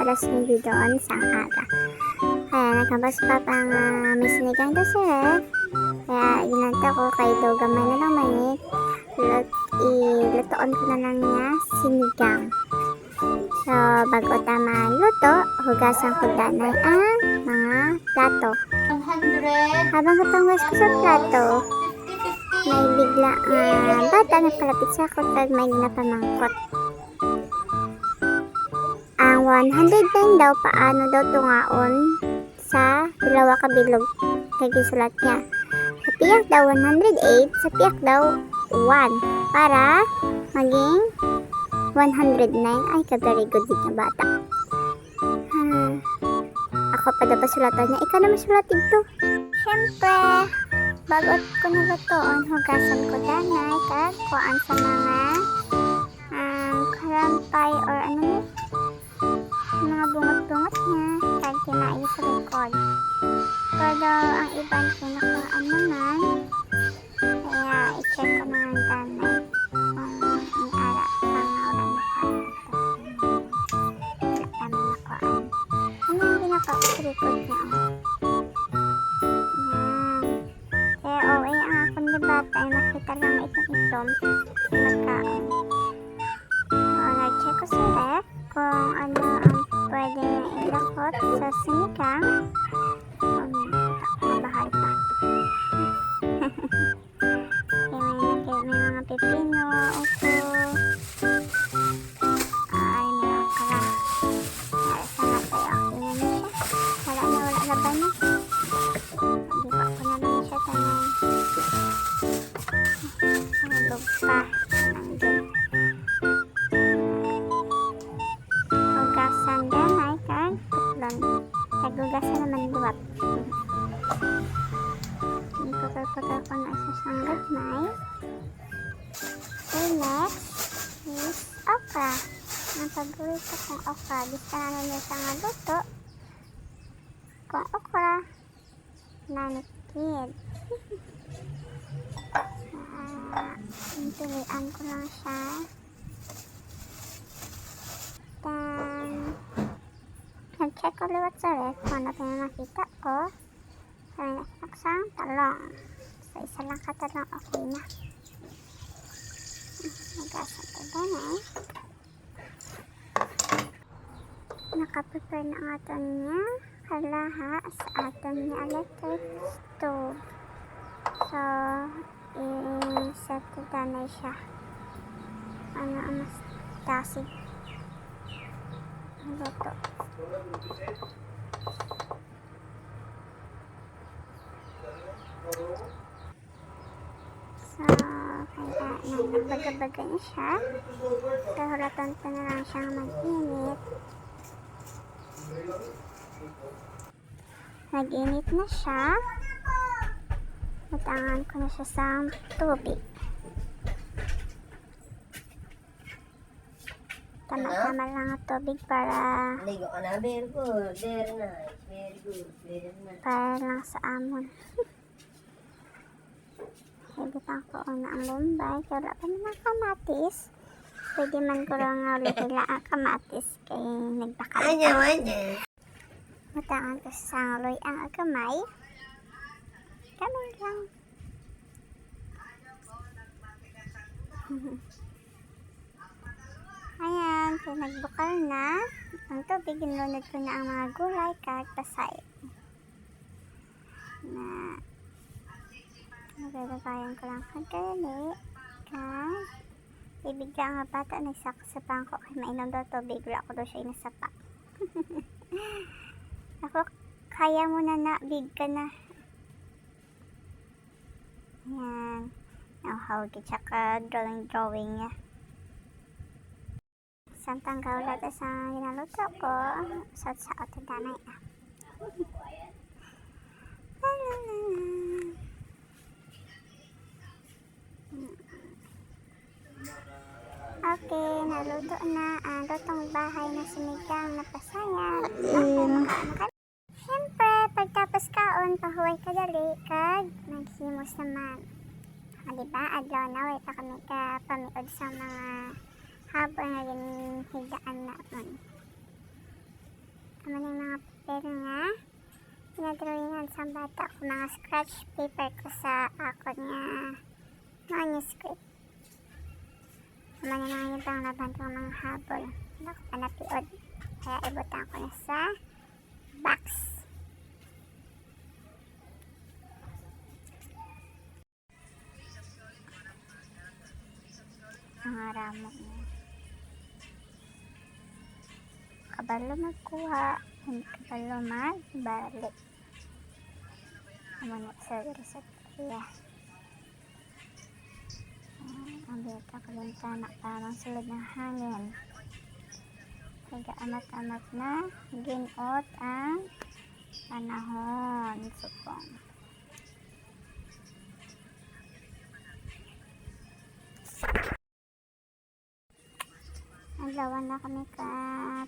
alas 9 doon sa aga. Kaya nagkabas pa pang may sinigang doon sa ref. Kaya ginanta ko kay do gamay na lang manit. Ilutoon ko na lang niya sinigang. So, bago tama luto, hugasan ko danay ang mga plato. 100. Habang kapangwas ko sa plato, may bigla bata na palapit sa ako kag may napamangkot. Ang 109 daw, paano daw tungaon sa dalawa ka bilog. Kaya gisulat niya. Sa piyak daw 108, sa piyak daw 1. Para maging 109. Ay, ka-very good din na bata. Ako pa daw pasulatan niya. Ikaw na masulat ito. Siyempre, bago ko nagatoon, hugasan ko danay kag kuan sa mga karampay or ano niya, mga bungot-bungot niya kag kinain sa likod. Pero ang iban kinakuhaan naman, kaya i-check ko na ang danay kung ara pangaulan na ka. Wala kami nakuhaan. Ano yung ginakaw sa likod niya? Kaya okay ang akong ni bata ay makita lang itong itom magkaon. Nag-check ko sa ref kung ano ang pwede na ilakot sa sinigang. Bahal pa. May mga pipino, upo. Ay, may okra. Para sa matay, okay na siya. Wala na ba niya? Hindi pa ko na lang siya tanong. Nalog pa. Nandiyan. Hugasan din ay kag putlon. Nagugasan naman duwap. Ipagpagpag ko na isa siyang gagmay. Okay, next is okra. Ang paborito kong okra. Gusto na niya siya nga luto. Kung okra, nanikid. Pilihan ko lang siya. Then, nag-check ko liwat sa ref kung ano pinakita ko. Kaya naksang talong. So, isa lang katalong okay na. Nagasan ko din eh. Nakaprepare na ang aton niya kalaha sa aton niya electric stove. So, i-set ko na siya. Ano ang mas tasig. Luto. So, kaya nagbaga-baga niya siya. Kahulatan ko na lang siyang mag-init. Nag-init na siya. Natangan ko na siya sa tubig. Tama-tama lang ang tubig para lang sa amon. Hibitan ko na ang lumbay. Kaya wala pa naman kamatis. Pwede man ko lang ulihila ang kamatis kaya nagbakal. Matangan ko sa sangloy ang agamay. Kami lang. Ayan, so nagbukal na ang tubig. Ginunod ko na ang mga gulay kag pasay na nagagabayan ko lang kagali kag ibigla nga bata nagsaka sa bangko kay mainom daw tubig. Wala ko daw siya inasapa. Ako, kaya mo na big ka na. Ayan, nauhaw ka tsaka drawing niya. Samtang kaulat sa ginaluto ko, sa ito danay ah. Okay, naluto na ang lutong bahay na sinigang na pasayang. Siyempre, pagtapos kaon, pahuway kadali, kag naghimos naman. Diba, adlaw na, wait na kami ka pamiod sa mga habang naging higaan naman. Naman yung mga papel nga pinadrawingan sa bata ko, mga scratch paper ko sa ako nga manuscript. Naman yung mga ibang laban ko mga habol. Hindi ko pa napiod. Kaya ibutang ko na sa box. Mga ramo niya. Kabalo magkuha. Hindi kabalo magbalik. Naman yung sa kaya. Ang bita ko bintana parang sulod ng hangin. Kaya amat-amat na ginot ang panahon. Supong. Naglawan na kami ka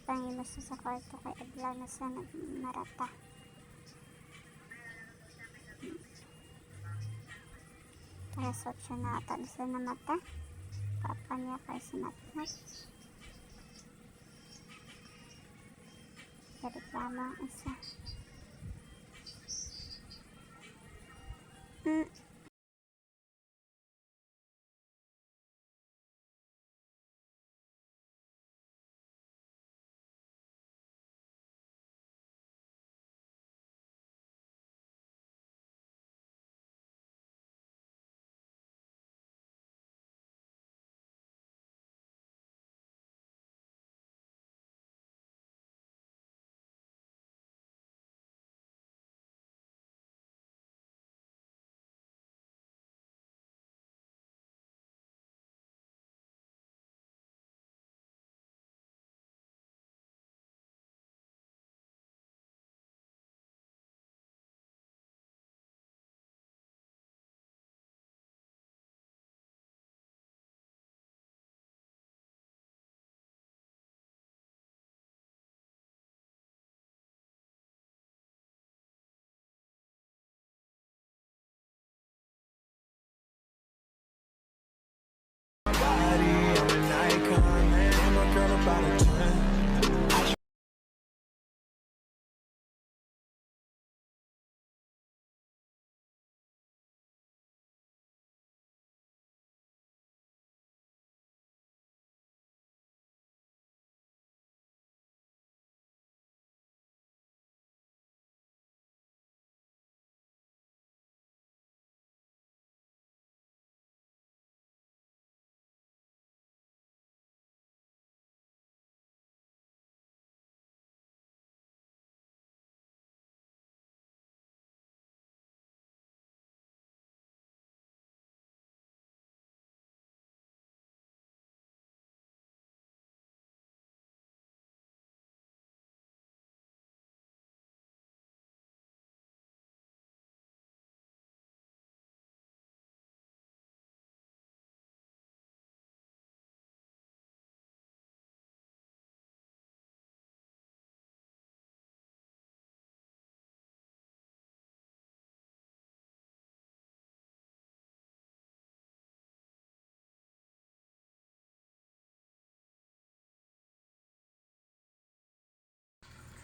pangilos sa kwarto kay adlaw na sa nagmarata. Resort siya na ata sa namata. Papa niya kay sinatnat. Reklamo ang isa.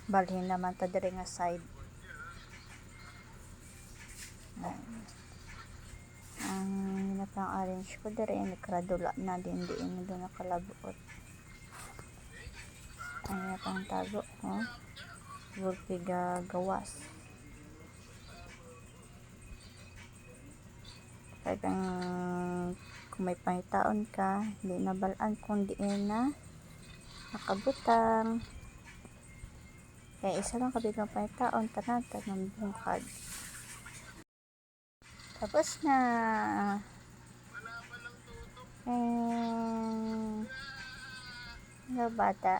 Balhin naman ta diri nga side. Ang ginatang orange ko diri nakradula na din mo doon nakalabuot. Ang ginatang tago, oh. Gulpiga gawas. Kagang kung may pangitaon ka, hindi nabalaan kung di na nakabutang. Kaya isa lang kabilang pangitaon, tanan ng bungkad. Tapos na. Hello bata.